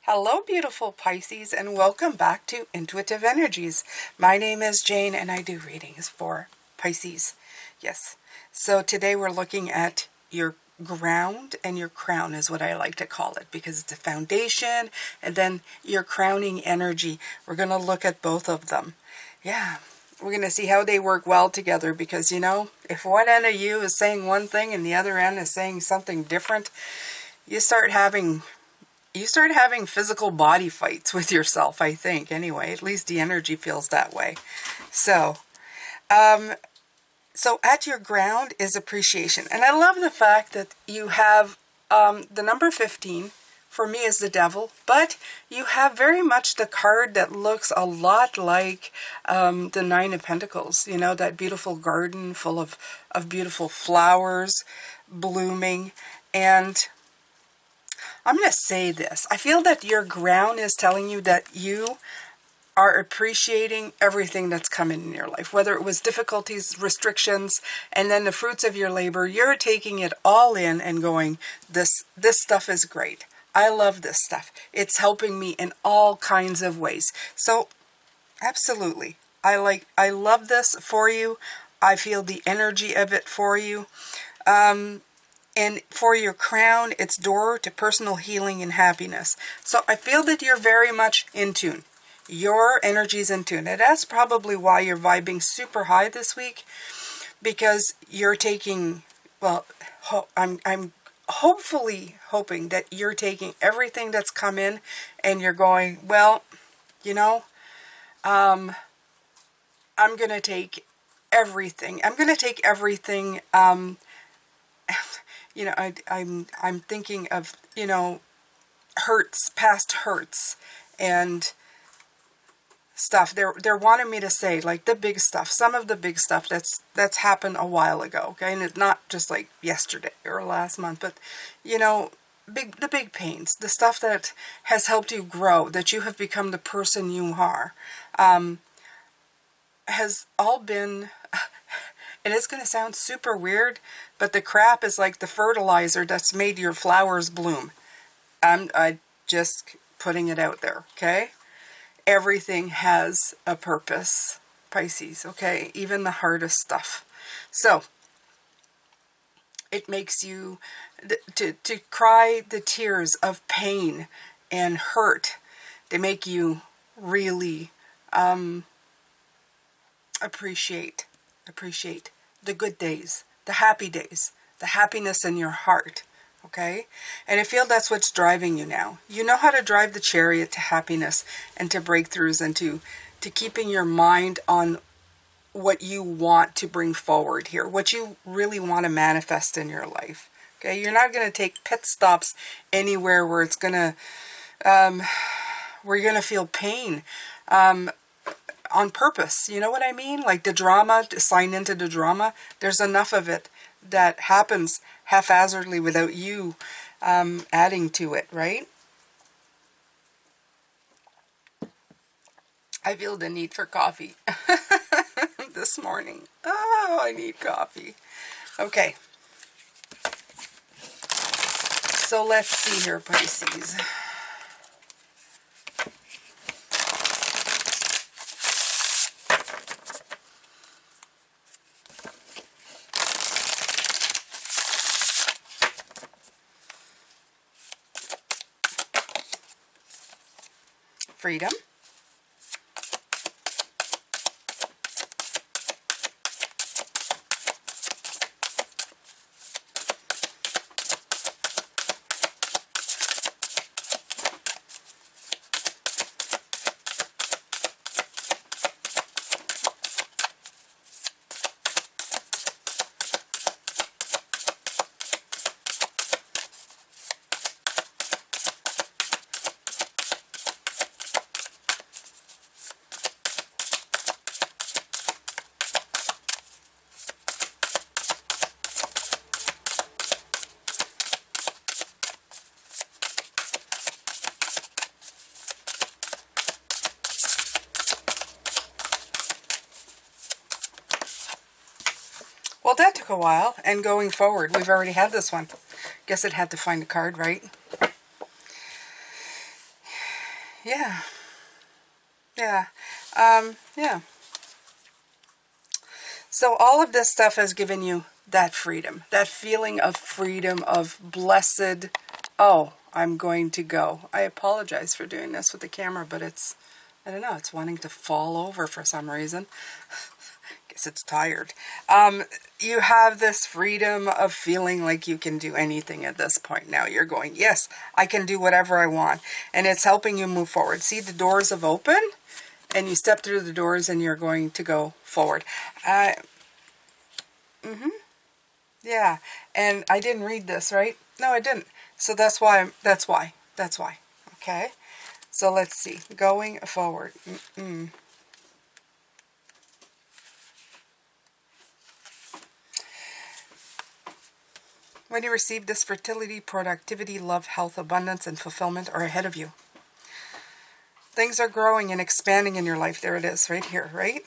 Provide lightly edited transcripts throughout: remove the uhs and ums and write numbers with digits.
Hello, beautiful Pisces, and welcome back to Intuitive Energies. My name is Jane, and I do readings for Pisces. Yes. So today we're looking at your ground and your crown is what I like to call it, because it's a foundation and then your crowning energy. We're going to look at both of them. Yeah. We're going to see how they work well together, because, you know, if one end of you is saying one thing and the other end is saying something different, you start having physical body fights with yourself, I think. Anyway, at least the energy feels that way. So at your ground is appreciation. And I love the fact that you have the number 15, for me, is the devil, but you have very much the card that looks a lot like the Nine of Pentacles. You know, that beautiful garden full of beautiful flowers blooming. And I'm going to say this. I feel that your ground is telling you that you are appreciating everything that's coming in your life, whether it was difficulties, restrictions, and then the fruits of your labor. You're taking it all in and going, this stuff is great. I love this stuff. It's helping me in all kinds of ways. So absolutely. I love this for you. I feel the energy of it for you. And for your crown, it's door to personal healing and happiness. So I feel that you're very much in tune. Your energy's in tune. And that's probably why you're vibing super high this week, because you're taking, well, I'm hopefully hoping that you're taking everything that's come in and you're going, well, you know, I'm going to take everything. I'm going to take everything, you know, I'm thinking of, you know, hurts, past hurts and stuff. They're wanting me to say, like, the big stuff, some of the big stuff that's happened a while ago, okay? And it's not just like yesterday or last month, but, you know, the big pains, the stuff that has helped you grow, that you have become the person you are, has all been, and it's going to sound super weird, but the crap is like the fertilizer that's made your flowers bloom. I just putting it out there, okay? Everything has a purpose, Pisces, okay? Even the hardest stuff. So it makes you to cry the tears of pain and hurt. They make you really appreciate the good days, the happy days, the happiness in your heart. Okay? And I feel that's what's driving you now. You know how to drive the chariot to happiness and to breakthroughs and to keeping your mind on what you want to bring forward here, what you really want to manifest in your life. Okay? You're not going to take pit stops anywhere where it's going to, where you're going to feel pain on purpose. You know what I mean? Like the drama, to sign into the drama, there's enough of it that happens haphazardly without you adding to it, right? I feel the need for coffee this morning. Oh, I need coffee. Okay. So let's see here, Pisces. Freedom. Well, that took a while, and going forward, we've already had this one. Guess it had to find a card, right? Yeah. Yeah. Yeah. So all of this stuff has given you that freedom, that feeling of freedom, of blessed, oh, I'm going to go. I apologize for doing this with the camera, but it's, I don't know, it's wanting to fall over for some reason. Guess it's tired. You have this freedom of feeling like you can do anything at this point. Now you're going, yes, I can do whatever I want. And it's helping you move forward. See, the doors have opened, and you step through the doors and you're going to go forward. Yeah, and I didn't read this, right? No, I didn't. So that's why, okay? So let's see, going forward. When you receive this, fertility, productivity, love, health, abundance, and fulfillment are ahead of you. Things are growing and expanding in your life. There it is, right here, right?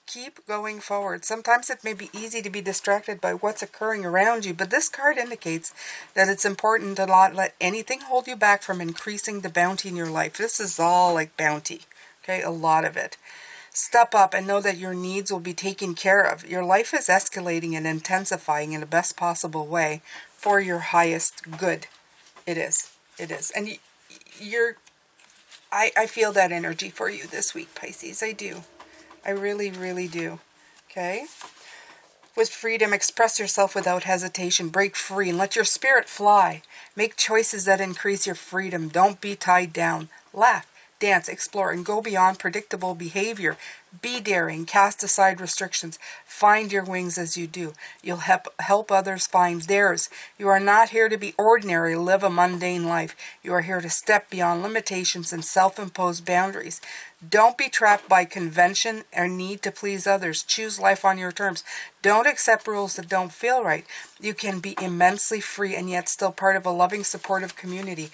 Keep going forward. Sometimes it may be easy to be distracted by what's occurring around you, but this card indicates that it's important to not let anything hold you back from increasing the bounty in your life. This is all like bounty, okay? A lot of it. Step up and know that your needs will be taken care of. Your life is escalating and intensifying in the best possible way for your highest good. It is. It is. And I feel that energy for you this week, Pisces. I do. I really, really do. Okay? With freedom, express yourself without hesitation. Break free and let your spirit fly. Make choices that increase your freedom. Don't be tied down. Laugh, dance, explore, and go beyond predictable behavior. Be daring. Cast aside restrictions. Find your wings as you do. You'll help others find theirs. You are not here to be ordinary, live a mundane life. You are here to step beyond limitations and self-imposed boundaries. Don't be trapped by convention or need to please others. Choose life on your terms. Don't accept rules that don't feel right. You can be immensely free and yet still part of a loving, supportive community.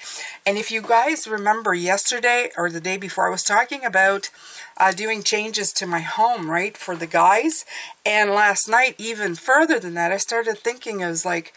And if you guys remember yesterday or the day before, I was talking about doing changes to my home, right, for the guys. And last night, even further than that, I started thinking, I was like,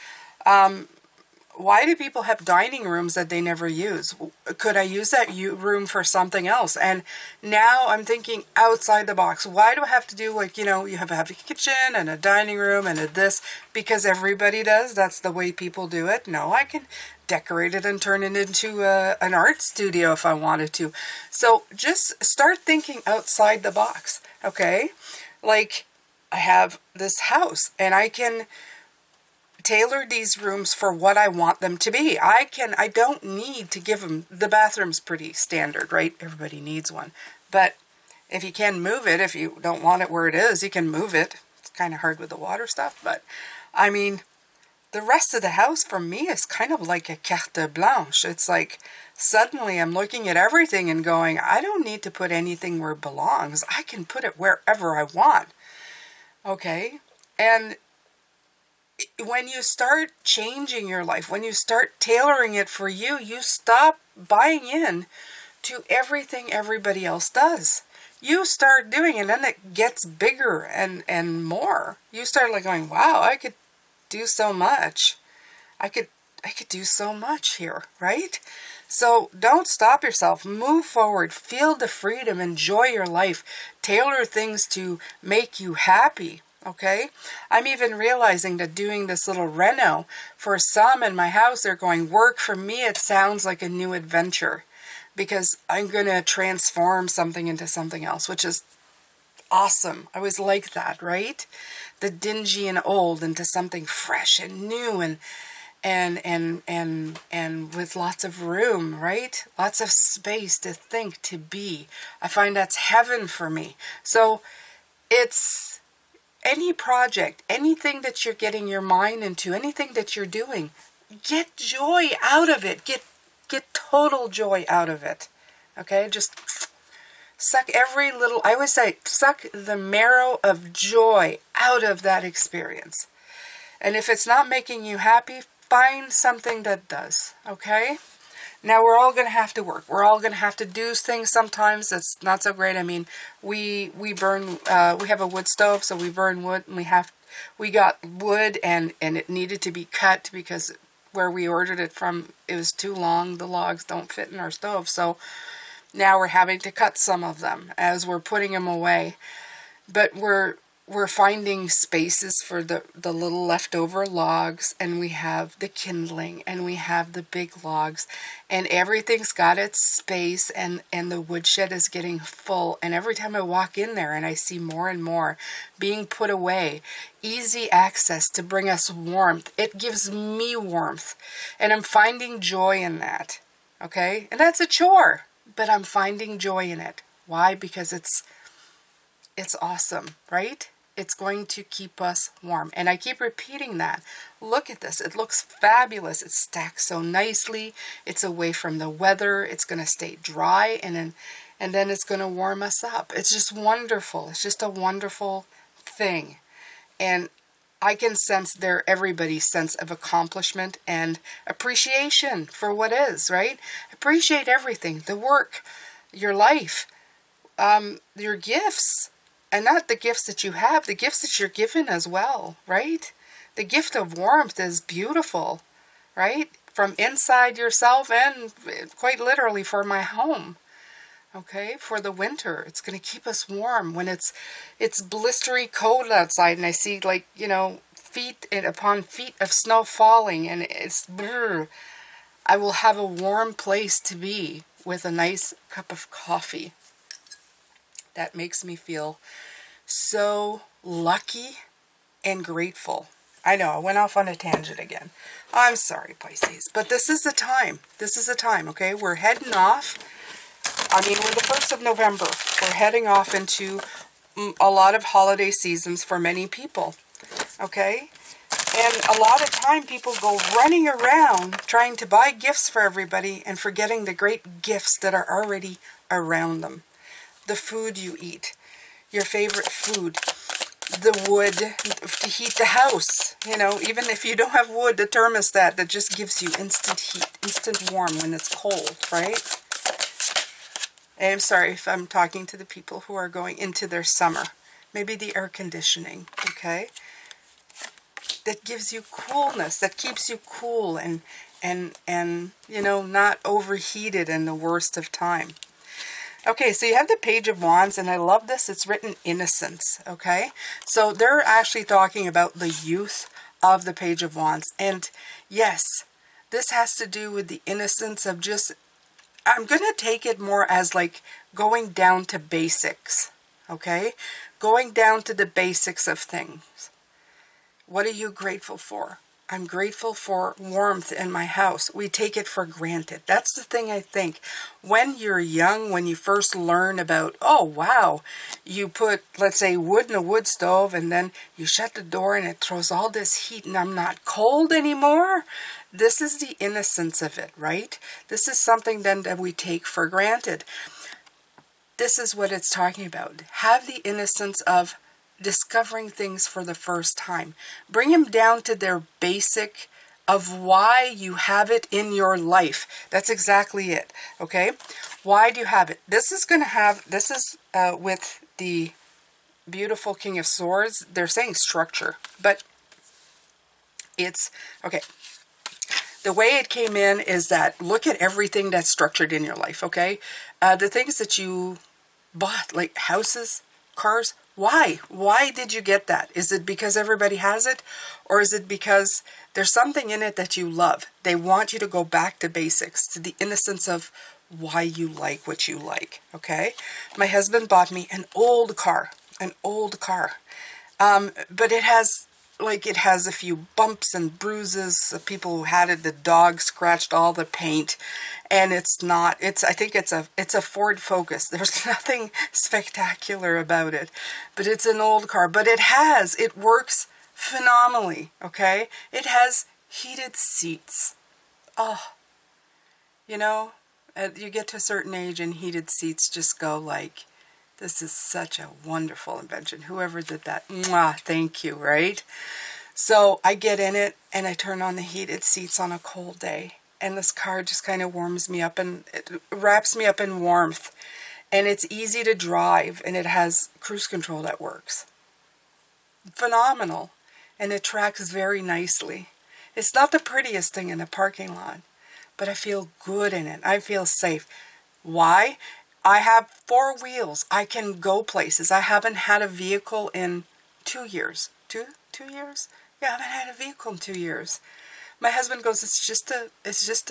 why do people have dining rooms that they never use? Could I use that room for something else? And now I'm thinking outside the box. Why do I have to do, like, you know, you have a kitchen and a dining room and a this? Because everybody does. That's the way people do it. No, I can decorate it and turn it into an art studio if I wanted to. So just start thinking outside the box, okay? Like, I have this house and I can tailor these rooms for what I want them to be. I don't need to give them, the bathroom's pretty standard, right? Everybody needs one. But if you can move it, if you don't want it where it is, you can move it. It's kind of hard with the water stuff, but I mean, the rest of the house for me is kind of like a carte blanche. It's like suddenly I'm looking at everything and going, I don't need to put anything where it belongs. I can put it wherever I want. Okay? And when you start changing your life, when you start tailoring it for you, you stop buying in to everything everybody else does. You start doing it, and then it gets bigger and more. You start like going, wow, I could do so much. I could do so much here, right? So don't stop yourself. Move forward. Feel the freedom. Enjoy your life. Tailor things to make you happy. Okay? I'm even realizing that doing this little reno, for some in my house, they're going, work. For me, it sounds like a new adventure because I'm going to transform something into something else, which is awesome. I always like that, right? The dingy and old into something fresh and new and with lots of room, right? Lots of space to think, to be. I find that's heaven for me. So it's any project, anything that you're getting your mind into, anything that you're doing, get joy out of it. Get total joy out of it. Okay? Just suck every little, I always say, suck the marrow of joy out of that experience. And if it's not making you happy, find something that does. Okay? Now, we're all going to have to work. We're all going to have to do things sometimes that's not so great. I mean, we burn, we have a wood stove, so we burn wood, and we got wood, and it needed to be cut because where we ordered it from, it was too long. The logs don't fit in our stove. So now we're having to cut some of them as we're putting them away. But we're finding spaces for the little leftover logs, and we have the kindling, and we have the big logs, and everything's got its space, and the woodshed is getting full. And every time I walk in there and I see more and more being put away, easy access to bring us warmth, it gives me warmth, and I'm finding joy in that. Okay? And that's a chore, but I'm finding joy in it. Why? Because it's awesome, right? It's going to keep us warm. And I keep repeating that. Look at this. It looks fabulous. It's stacked so nicely. It's away from the weather. It's going to stay dry, and then it's going to warm us up. It's just wonderful. It's just a wonderful thing. And I can sense everybody's sense of accomplishment and appreciation for what is, right? Appreciate everything. The work, your life, your gifts. And not the gifts that you have, the gifts that you're given as well, right? The gift of warmth is beautiful, right? From inside yourself, and quite literally for my home, okay? For the winter, it's going to keep us warm when it's blistery cold outside, and I see, like, you know, feet upon feet of snow falling, and it's brr. I will have a warm place to be with a nice cup of coffee. That makes me feel so lucky and grateful. I know, I went off on a tangent again. I'm sorry, Pisces, but this is the time. This is the time, okay? We're heading off. I mean, we're the 1st of November. We're heading off into a lot of holiday seasons for many people, okay? And a lot of time people go running around trying to buy gifts for everybody and forgetting the great gifts that are already around them. The food you eat, your favorite food, the wood to heat the house. You know, even if you don't have wood, the thermostat that just gives you instant heat, instant warm when it's cold, right? And I'm sorry if I'm talking to the people who are going into their summer. Maybe the air conditioning, okay? That gives you coolness, that keeps you cool and you know, not overheated in the worst of time. Okay, so you have the Page of Wands, and I love this. It's written innocence, okay? So they're actually talking about the youth of the Page of Wands. And yes, this has to do with the innocence of just, I'm going to take it more as like going down to basics, okay? Going down to the basics of things. What are you grateful for? I'm grateful for warmth in my house. We take it for granted. That's the thing I think. When you're young, when you first learn about, oh, wow, you put, let's say, wood in a wood stove, and then you shut the door and it throws all this heat and I'm not cold anymore. This is the innocence of it, right? This is something then that we take for granted. This is what it's talking about. Have the innocence of discovering things for the first time. Bring them down to their basic of why you have it in your life. That's exactly it, okay? Why do you have it? This is going to have, this is with the beautiful King of Swords. They're saying structure, but it's, okay. The way it came in is that look at everything that's structured in your life, okay? The things that you bought, like houses, cars. Why? Why did you get that? Is it because everybody has it? Or is it because there's something in it that you love? They want you to go back to basics, to the innocence of why you like what you like, okay? My husband bought me an old car, but it has, like, it has a few bumps and bruises. The people who had it, the dog scratched all the paint, and it's not, I think it's a Ford Focus. There's nothing spectacular about it, but it's an old car, but it works phenomenally, okay? It has heated seats. Oh, you know, you get to a certain age and heated seats just go like, this is such a wonderful invention. Whoever did that, mwah, thank you, right? So I get in it and I turn on the heated seats on a cold day. And this car just kind of warms me up and it wraps me up in warmth. And it's easy to drive and it has cruise control that works. Phenomenal. And it tracks very nicely. It's not the prettiest thing in the parking lot, but I feel good in it. I feel safe. Why? I have 4 wheels. I can go places. I haven't had a vehicle in 2 years. Two years? Yeah, I haven't had a vehicle in 2 years. My husband goes, it's just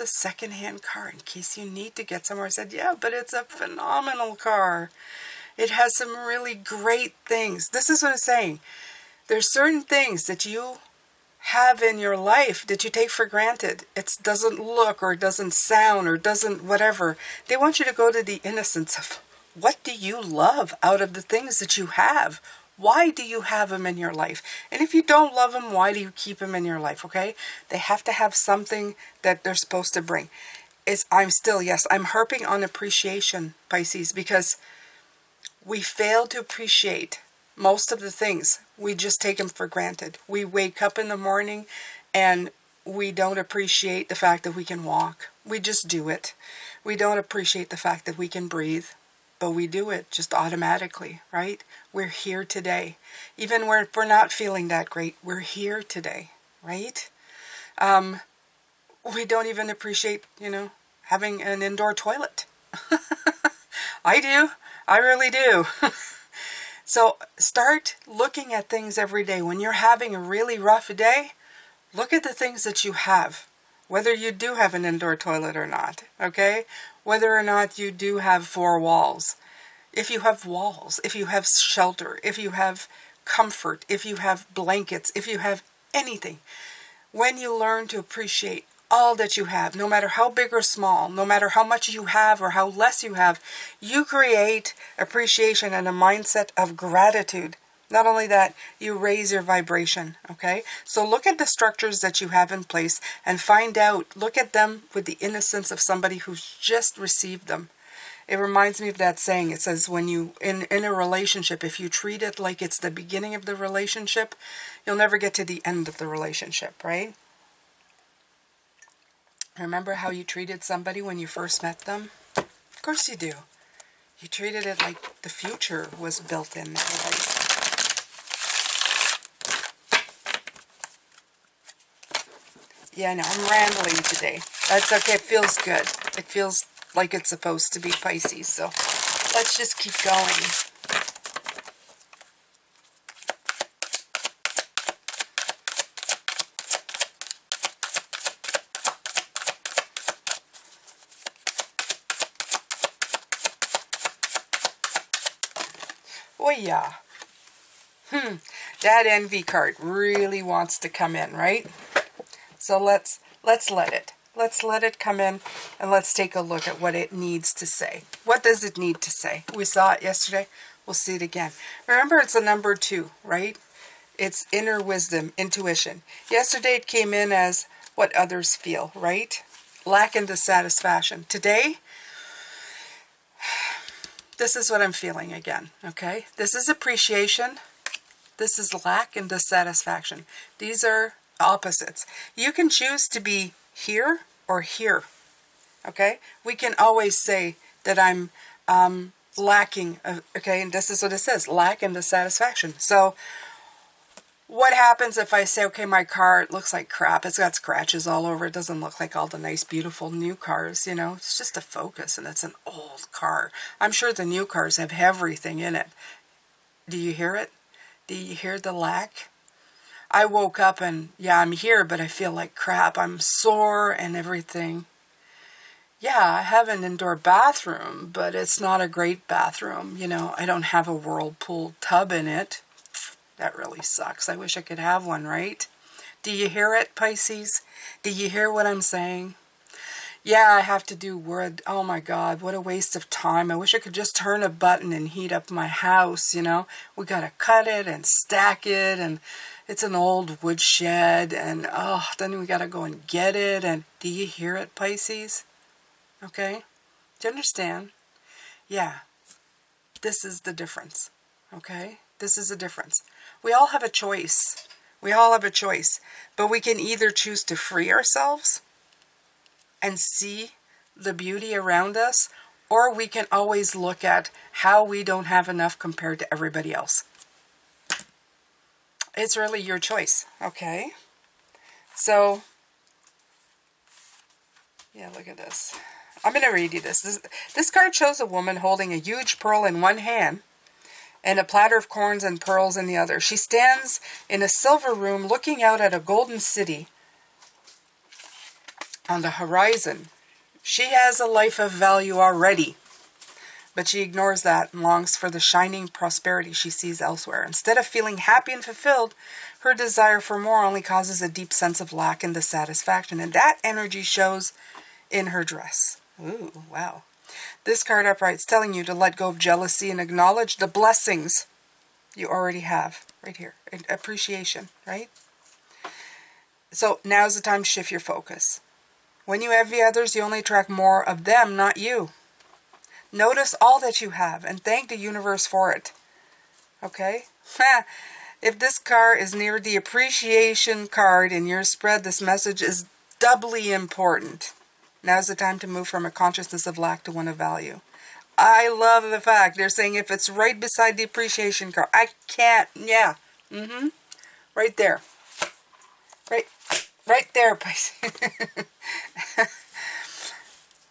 a second-hand car in case you need to get somewhere. I said, yeah, but it's a phenomenal car. It has some really great things. This is what I'm saying. There's certain things that you have in your life that you take for granted. It doesn't look or it doesn't sound or doesn't whatever. They want you to go to the innocence of what do you love out of the things that you have? Why do you have them in your life? And if you don't love them, why do you keep them in your life, okay? They have to have something that they're supposed to bring. I'm harping on appreciation, Pisces, because we fail to appreciate most of the things. We just take them for granted. We wake up in the morning and we don't appreciate the fact that we can walk. We just do it. We don't appreciate the fact that we can breathe, but we do it just automatically, right? We're here today. Even if we're not feeling that great, we're here today, right? We don't even appreciate, having an indoor toilet. I do. I really do. So start looking at things every day. When you're having a really rough day, look at the things that you have. Whether you do have an indoor toilet or not, okay? Whether or not you do have 4 walls. If you have walls, if you have shelter, if you have comfort, if you have blankets, if you have anything. When you learn to appreciate all that you have, no matter how big or small, no matter how much you have or how less you have, you create appreciation and a mindset of gratitude. Not only that, you raise your vibration, okay? So look at the structures that you have in place and look at them with the innocence of somebody who's just received them. It reminds me of that saying. It says when you, in a relationship, if you treat it like it's the beginning of the relationship, you'll never get to the end of the relationship, right? Remember how you treated somebody when you first met them? Of course you do. You treated it like the future was built in there, right? Yeah, I know, I'm rambling today. That's okay, it feels good. It feels like it's supposed to be, Pisces, so let's just keep going. Oh yeah. That envy card really wants to come in, right? So let's let it. Let's let it come in and let's take a look at what it needs to say. What does it need to say? We saw it yesterday. We'll see it again. Remember, it's a number 2, right? It's inner wisdom, intuition. Yesterday it came in as what others feel, right? Lack and dissatisfaction. Today, this is what I'm feeling again, okay? This is appreciation. This is lack and dissatisfaction. These are opposites. You can choose to be here or here, okay? We can always say that I'm lacking, okay? And this is what it says, lack and dissatisfaction. So what happens if I say, okay, my car, it looks like crap. It's got scratches all over. It doesn't look like all the nice, beautiful new cars, It's just a Focus, and it's an old car. I'm sure the new cars have everything in it. Do you hear it? Do you hear the lack? I woke up and, yeah, I'm here, but I feel like crap. I'm sore and everything. Yeah, I have an indoor bathroom, but it's not a great bathroom. I don't have a whirlpool tub in it. That really sucks. I wish I could have one, right? Do you hear it, Pisces? Do you hear what I'm saying? Yeah, I have to do wood. Oh my God, what a waste of time. I wish I could just turn a button and heat up my house, We got to cut it and stack it, and it's an old wood shed, and then we got to go and get it. And do you hear it, Pisces? Okay? Do you understand? Yeah. This is the difference. Okay? This is the difference. We all have a choice. We all have a choice. But we can either choose to free ourselves and see the beauty around us, or we can always look at how we don't have enough compared to everybody else. It's really your choice, okay? So, yeah, look at this. I'm going to read you this. This card shows a woman holding a huge pearl in one hand and a platter of corns and pearls in the other. She stands in a silver room looking out at a golden city on the horizon. She has a life of value already, but she ignores that and longs for the shining prosperity she sees elsewhere. Instead of feeling happy and fulfilled, her desire for more only causes a deep sense of lack and dissatisfaction, and that energy shows in her dress. Ooh, wow. This card upright's telling you to let go of jealousy and acknowledge the blessings you already have right here. Appreciation, right? So now's the time to shift your focus. When you envy others, you only attract more of them, not you. Notice all that you have and thank the universe for it. Okay? If this card is near the appreciation card in your spread, this message is doubly important. Now's the time to move from a consciousness of lack to one of value. I love the fact they're saying if it's right beside the appreciation card. I can't, yeah. Right there. Right there, Pisces.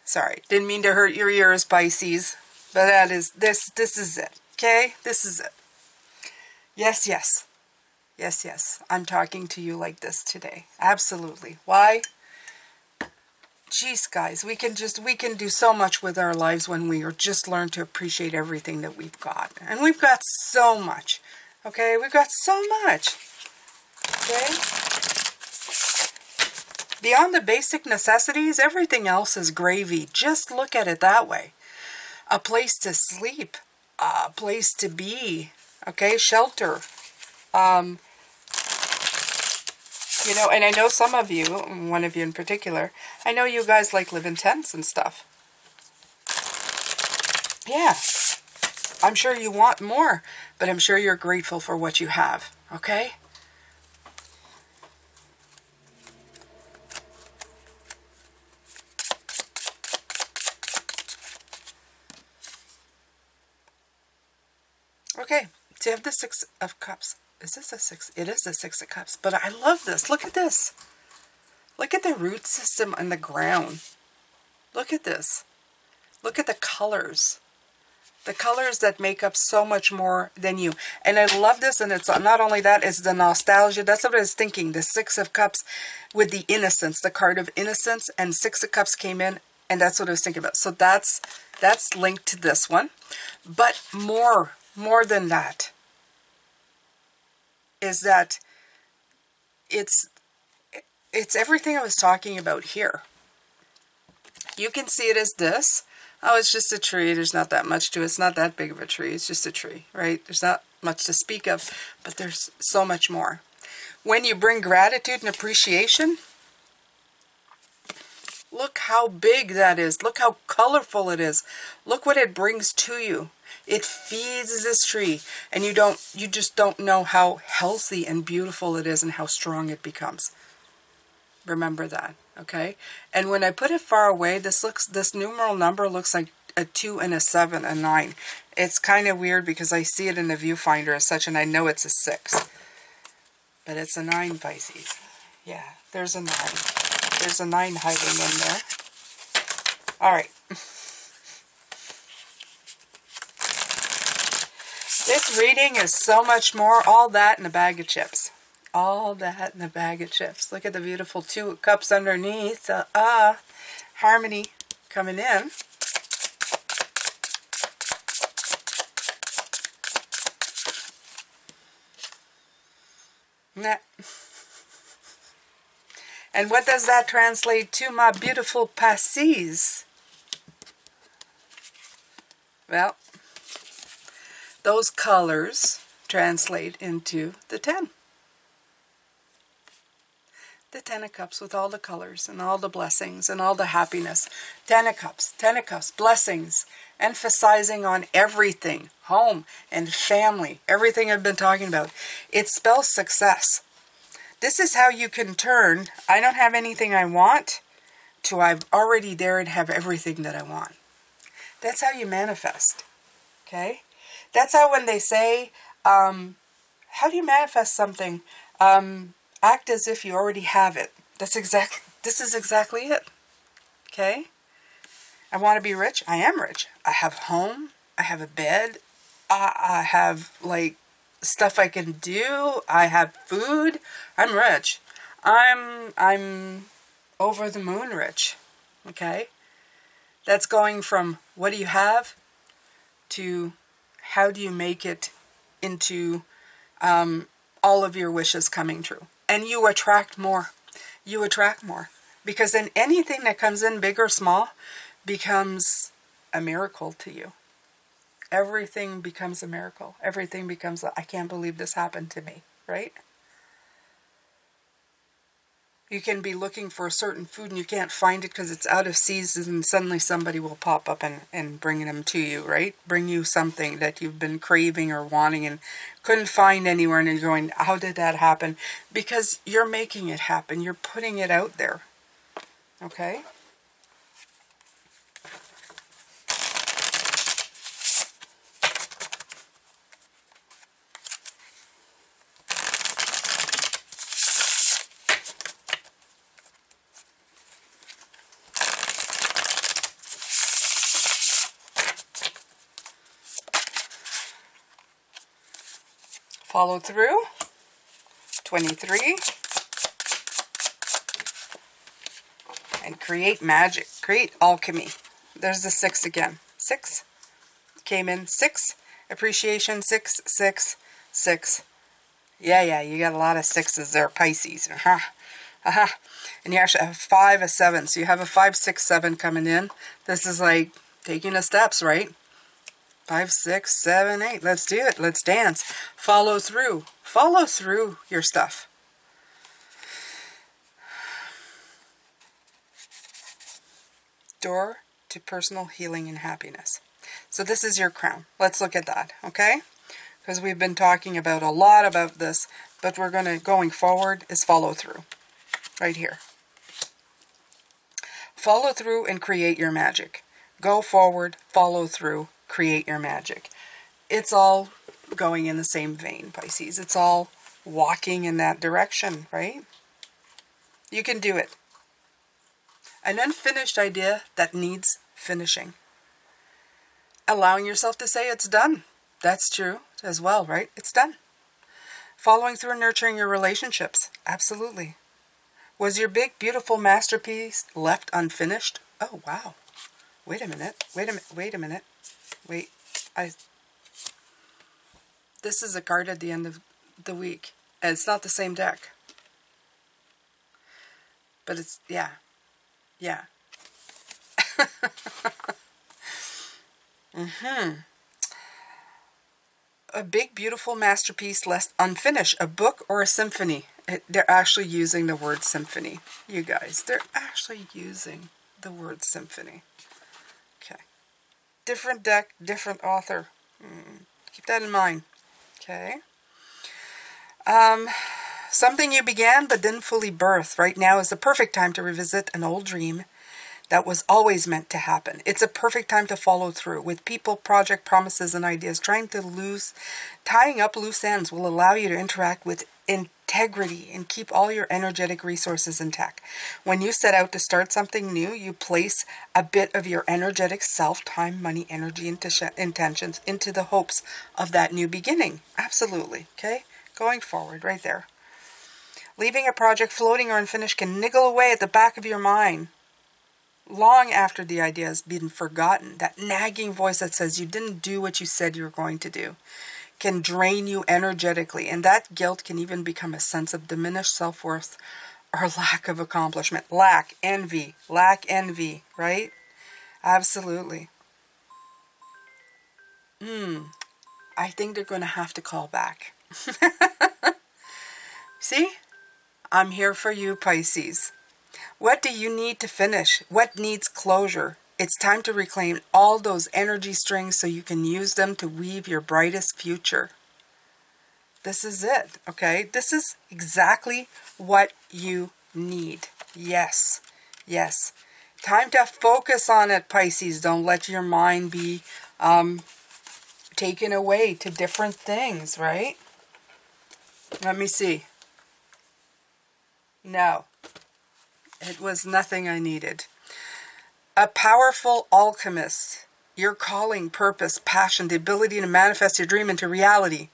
Sorry, didn't mean to hurt your ears, Pisces. But that is, this is it. Okay? This is it. Yes, yes. Yes, yes. I'm talking to you like this today. Absolutely. Why? Jeez, guys, we can do so much with our lives when we just learn to appreciate everything that we've got. And we've got so much. Okay? We've got so much. Okay? Beyond the basic necessities, everything else is gravy. Just look at it that way. A place to sleep. A place to be. Okay? Shelter. You know, and I know some of you, one of you in particular, I know you guys like live in tents and stuff. Yeah. I'm sure you want more, but I'm sure you're grateful for what you have. Okay? Okay. So you have the Six of Cups. Is this a six? It is a Six of Cups. But I love this. Look at this. Look at the root system on the ground. Look at this. Look at the colors. The colors that make up so much more than you. And I love this. And it's not only that, it's the nostalgia. That's what I was thinking. The Six of Cups with the innocence. The card of innocence. And Six of Cups came in. And that's what I was thinking about. So that's linked to this one. But more than that is that it's everything I was talking about here. You can see it as this. Oh, it's just a tree. There's not that much to it. It's not that big of a tree. It's just a tree, right? There's not much to speak of, but there's so much more. When you bring gratitude and appreciation, look how big that is. Look how colorful it is. Look what it brings to you. It feeds this tree, and you just don't know how healthy and beautiful it is and how strong it becomes. Remember that, okay? And when I put it far away, this numeral number looks like a 2 and a 7, a 9. It's kind of weird because I see it in the viewfinder as such, and I know it's a 6. But it's a 9, Pisces. Yeah, there's a 9. There's a 9 hiding in there. All right. This reading is so much more. All that in a bag of chips. All that in a bag of chips. Look at the beautiful 2 cups underneath. Harmony coming in. And what does that translate to, my beautiful Pisces? Well, those colors translate into the 10. The 10 of Cups with all the colors and all the blessings and all the happiness. 10 of Cups, blessings, emphasizing on everything, home and family, everything I've been talking about. It spells success. This is how you can turn, I don't have anything I want, to I'm already there and have everything that I want. That's how you manifest. Okay? That's how when they say, how do you manifest something? Act as if you already have it. This is exactly it. Okay? I want to be rich. I am rich. I have a home. I have a bed. I have, like, stuff I can do. I have food. I'm rich. I'm over the moon rich. Okay? That's going from what do you have to how do you make it into all of your wishes coming true. And you attract more. You attract more. Because then anything that comes in, big or small, becomes a miracle to you. Everything becomes a miracle. Everything becomes, I can't believe this happened to me, right? You can be looking for a certain food and you can't find it because it's out of season, and suddenly somebody will pop up and bring them to you, right? Bring you something that you've been craving or wanting and couldn't find anywhere, and you're going, how did that happen? Because you're making it happen. You're putting it out there. Okay? Follow through. 23. And create magic. Create alchemy. There's the 6 again. 6. Came in. 6. Appreciation. 6, 6, 6. Yeah, you got a lot of 6s there, Pisces. And you actually have 5, a 7. So you have a 5, 6, 7 coming in. This is like taking the steps, right? 5, 6, 7, 8. Let's do it. Let's dance. Follow through. Follow through your stuff. Door to personal healing and happiness. So this is your crown. Let's look at that, okay? Because we've been talking about a lot about this, but we're going forward is follow through. Right here. Follow through and create your magic. Go forward, follow through, create your magic. It's all going in the same vein, Pisces. It's all walking in that direction, right? You can do it. An unfinished idea that needs finishing. Allowing yourself to say it's done. That's true as well, right? It's done. Following through and nurturing your relationships. Absolutely. Was your big, beautiful masterpiece left unfinished? Oh, wow. Wait a minute. Wait. This is a card at the end of the week. And it's not the same deck. But it's, yeah. A big, beautiful masterpiece left unfinished. A book or a symphony. They're actually using the word symphony. You guys, they're actually using the word symphony. Okay. Different deck, different author. Keep that in mind. Okay. Something you began but didn't fully birth. Right now is the perfect time to revisit an old dream that was always meant to happen. It's a perfect time to follow through with people, project, promises, and ideas. Tying up loose ends will allow you to interact with integrity and keep all your energetic resources intact. When you set out to start something new, you place a bit of your energetic self, time, money, energy, intentions into the hopes of that new beginning. Absolutely. Okay? Going forward, right there. Leaving a project floating or unfinished can niggle away at the back of your mind long after the idea has been forgotten. That nagging voice that says you didn't do what you said you were going to do can drain you energetically, and that guilt can even become a sense of diminished self-worth or lack of accomplishment. Lack envy, right? Absolutely. I think they're going to have to call back. See? I'm here for you, Pisces. What do you need to finish? What needs closure? It's time to reclaim all those energy strings so you can use them to weave your brightest future. This is it, okay? This is exactly what you need. Yes. Time to focus on it, Pisces. Don't let your mind be taken away to different things, right? Let me see. No. It was nothing I needed. A powerful alchemist. Your calling, purpose, passion, the ability to manifest your dream into reality.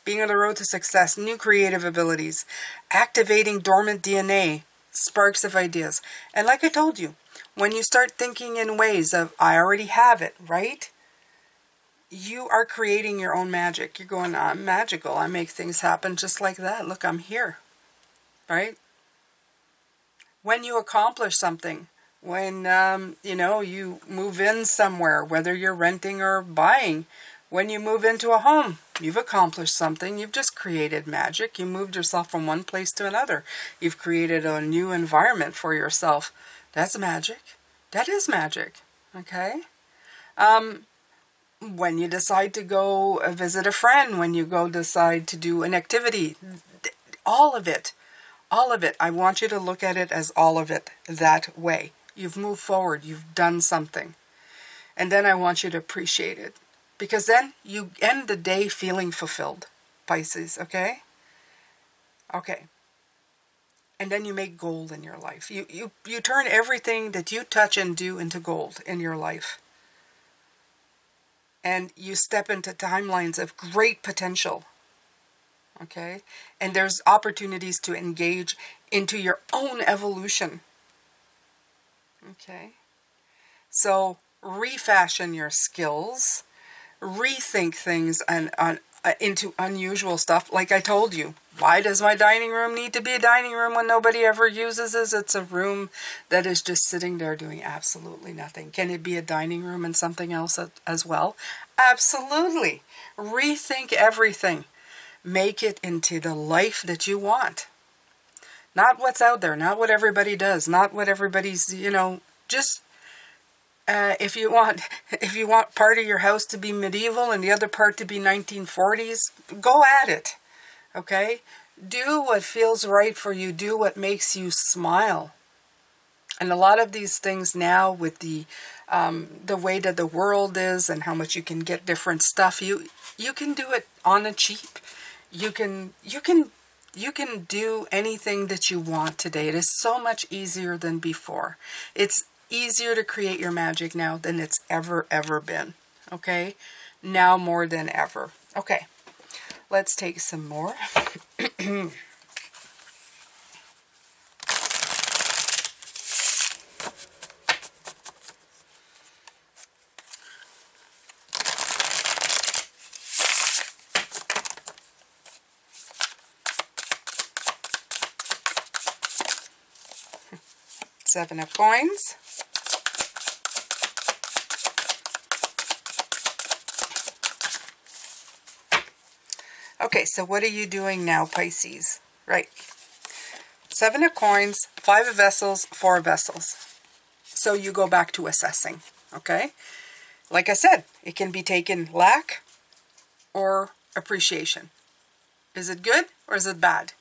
Being on the road to success, new creative abilities, activating dormant DNA, sparks of ideas. And like I told you, when you start thinking in ways of, I already have it, right? You are creating your own magic. You're going, I'm magical. I make things happen just like that. Look, I'm here, right? When you accomplish something, when, you move in somewhere, whether you're renting or buying, when you move into a home, you've accomplished something. You've just created magic. You moved yourself from one place to another. You've created a new environment for yourself. That's magic. That is magic. Okay? When you decide to go visit a friend, when you go decide to do an activity, all of it, I want you to look at it as all of it that way. You've moved forward. You've done something. And then I want you to appreciate it. Because then you end the day feeling fulfilled, Pisces, okay? Okay. And then you make gold in your life. You turn everything that you touch and do into gold in your life. And you step into timelines of great potential, okay? And there's opportunities to engage into your own evolution, okay? So refashion your skills, rethink things into unusual stuff. Like I told you, why does my dining room need to be a dining room when nobody ever uses it? It's a room that is just sitting there doing absolutely nothing. Can it be a dining room and something else as well? Absolutely. Rethink everything. Make it into the life that you want. Not what's out there, not what everybody does, not what everybody's, just if you want part of your house to be medieval and the other part to be 1940s, go at it. Okay? Do what feels right for you. Do what makes you smile. And a lot of these things now, with the way that the world is and how much you can get different stuff, you can do it on a cheap. You can do anything that you want today. It is so much easier than before. It's easier to create your magic now than it's ever been. Okay? Now more than ever. Okay. Let's take some more. 7 of coins. Okay, so what are you doing now, Pisces? Right. 7 of coins, 5 of vessels, 4 of vessels. So you go back to assessing, okay? Like I said, it can be taken lack or appreciation. Is it good or is it bad?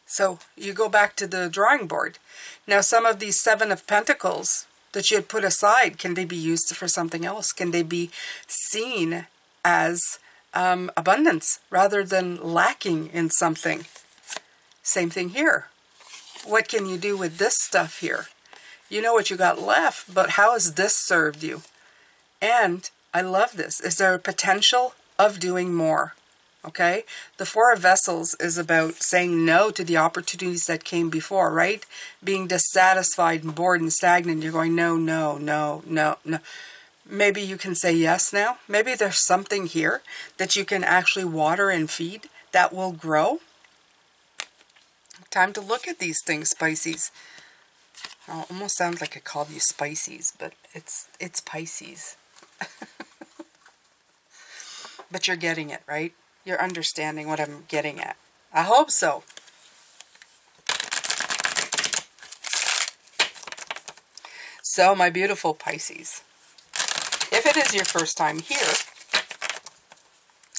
So you go back to the drawing board. Now some of these 7 of Pentacles that you had put aside, can they be used for something else? Can they be seen as abundance rather than lacking in something? Same thing here. What can you do with this stuff here? You know what you got left, but how has this served you? And I love this. Is there a potential of doing more? Okay? The 4 of Vessels is about saying no to the opportunities that came before, right? Being dissatisfied and bored and stagnant. You're going, no, no, no, no, no. Maybe you can say yes now. Maybe there's something here that you can actually water and feed that will grow. Time to look at these things, Pisces. Oh, almost sounds like I called you Spices, but it's Pisces. But you're getting it, right? You're understanding what I'm getting at. I hope so. So, my beautiful Pisces, if it is your first time here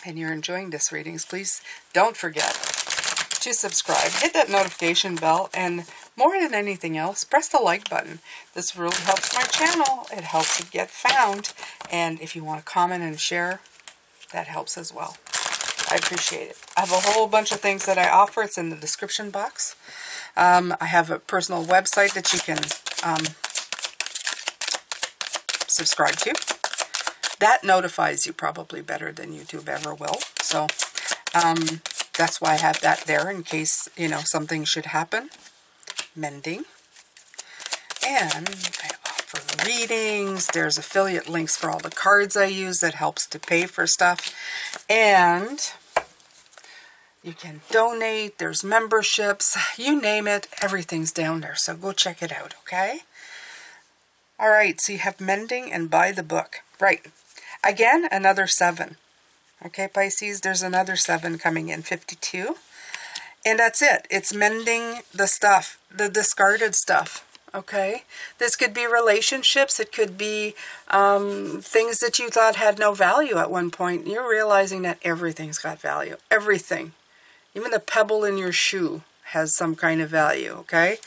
and you're enjoying this readings, please don't forget to subscribe, hit that notification bell, and more than anything else, press the like button. This really helps my channel. It helps it get found. And if you want to comment and share, that helps as well. I appreciate it. I have a whole bunch of things that I offer. It's in the description box. I have a personal website that you can subscribe to. That notifies you probably better than YouTube ever will. So that's why I have that there in case, you know, something should happen. Mending. And I offer readings. There's affiliate links for all the cards I use that helps to pay for stuff. And you can donate. There's memberships. You name it. Everything's down there. So go check it out, okay? All right. So you have Mending and Buy the Book. Right. Again, another 7. Okay, Pisces, there's another 7 coming in, 52. And that's it. It's mending the stuff, the discarded stuff. Okay? This could be relationships. It could be things that you thought had no value at one point. You're realizing that everything's got value. Everything. Even the pebble in your shoe has some kind of value, okay?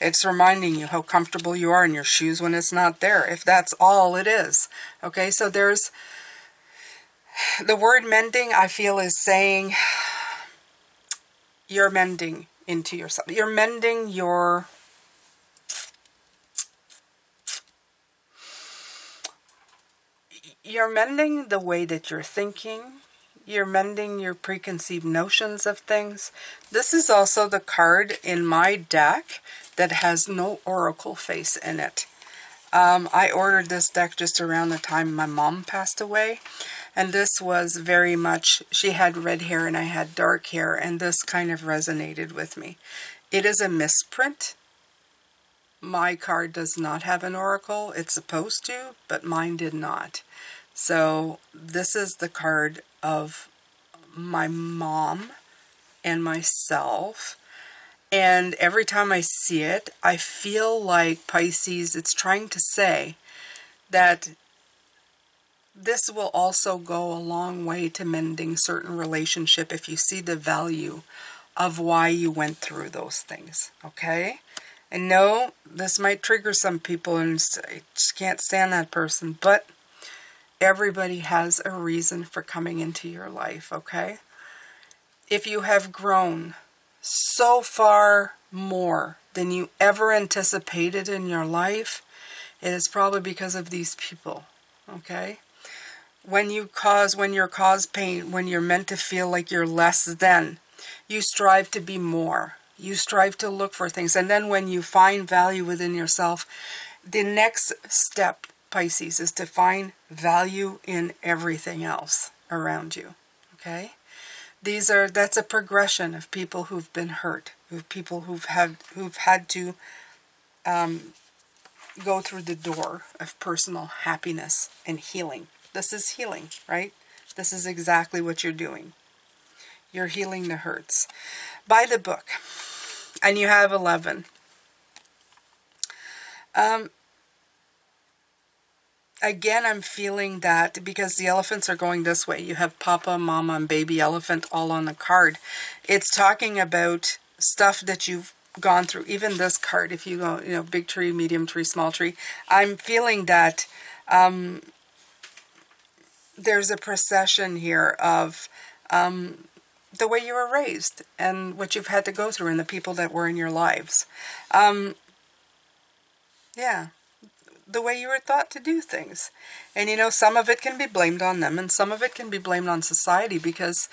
It's reminding you how comfortable you are in your shoes when it's not there, if that's all it is. Okay, so there's the word mending, I feel, is saying you're mending into yourself. You're mending your... You're mending the way that you're thinking. You're mending your preconceived notions of things. This is also the card in my deck that has no oracle face in it. I ordered this deck just around the time my mom passed away. And this was very much, she had red hair and I had dark hair, and this kind of resonated with me. It is a misprint. My card does not have an oracle. It's supposed to, but mine did not. So this is the card of my mom and myself. And every time I see it, I feel like, Pisces, it's trying to say that this will also go a long way to mending certain relationship if you see the value of why you went through those things, okay? And no, this might trigger some people and I just can't stand that person, but everybody has a reason for coming into your life, okay? If you have grown so far more than you ever anticipated in your life, it is probably because of these people, okay? When you're caused pain, when you're meant to feel like you're less than, you strive to be more. You strive to look for things. And then when you find value within yourself, the next step, Pisces, is to find value in everything else around you. Okay? That's a progression of people who've been hurt, of people who've had to go through the door of personal happiness and healing. This is healing, right? This is exactly what you're doing. You're healing the hurts. Buy the book. And you have 11. Again, I'm feeling that because the elephants are going this way. You have Papa, Mama, and Baby Elephant all on the card. It's talking about stuff that you've gone through. Even this card, if you go, big tree, medium tree, small tree. I'm feeling that there's a procession here of the way you were raised and what you've had to go through and the people that were in your lives. Yeah. The way you were taught to do things. And some of it can be blamed on them and some of it can be blamed on society because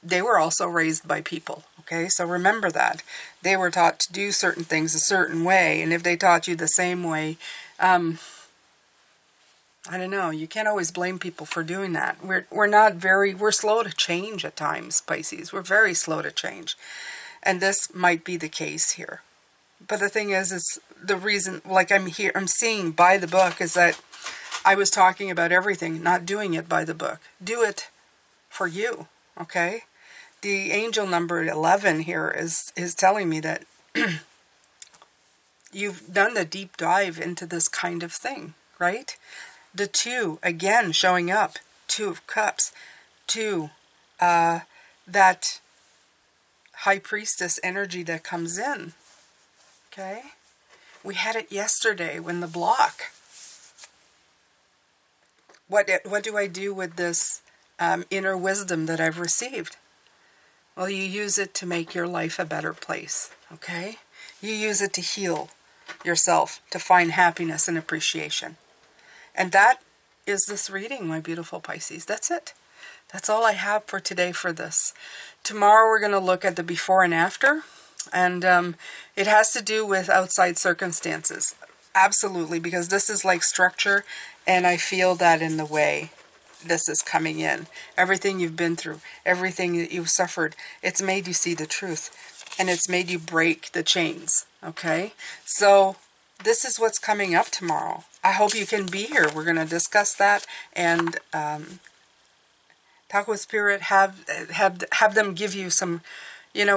they were also raised by people. Okay, so remember that. They were taught to do certain things a certain way, and if they taught you the same way, I don't know, you can't always blame people for doing that. We're slow to change at times, Pisces. We're very slow to change. And this might be the case here. But the thing is the reason, like I'm seeing by the book, is that I was talking about everything, not doing it by the book. Do it for you, okay? The angel number 11 here is telling me that you've done the deep dive into this kind of thing, right? The 2, again, showing up. 2 of Cups. 2, that High Priestess energy that comes in. Okay? We had it yesterday when the block. What do I do with this inner wisdom that I've received? Well, you use it to make your life a better place. Okay? You use it to heal yourself, to find happiness and appreciation. And that is this reading, my beautiful Pisces. That's it. That's all I have for today for this. Tomorrow we're going to look at the before and after. And it has to do with outside circumstances. Absolutely, because this is like structure, and I feel that in the way this is coming in. Everything you've been through, everything that you've suffered, it's made you see the truth. And it's made you break the chains, okay? So this is what's coming up tomorrow. I hope you can be here. We're going to discuss that and talk with Spirit. Have them give you some,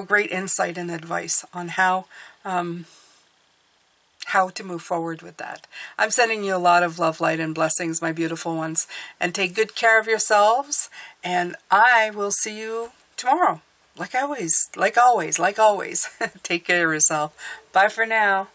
great insight and advice on how to move forward with that. I'm sending you a lot of love, light, and blessings, my beautiful ones. And take good care of yourselves. And I will see you tomorrow. Like always. Take care of yourself. Bye for now.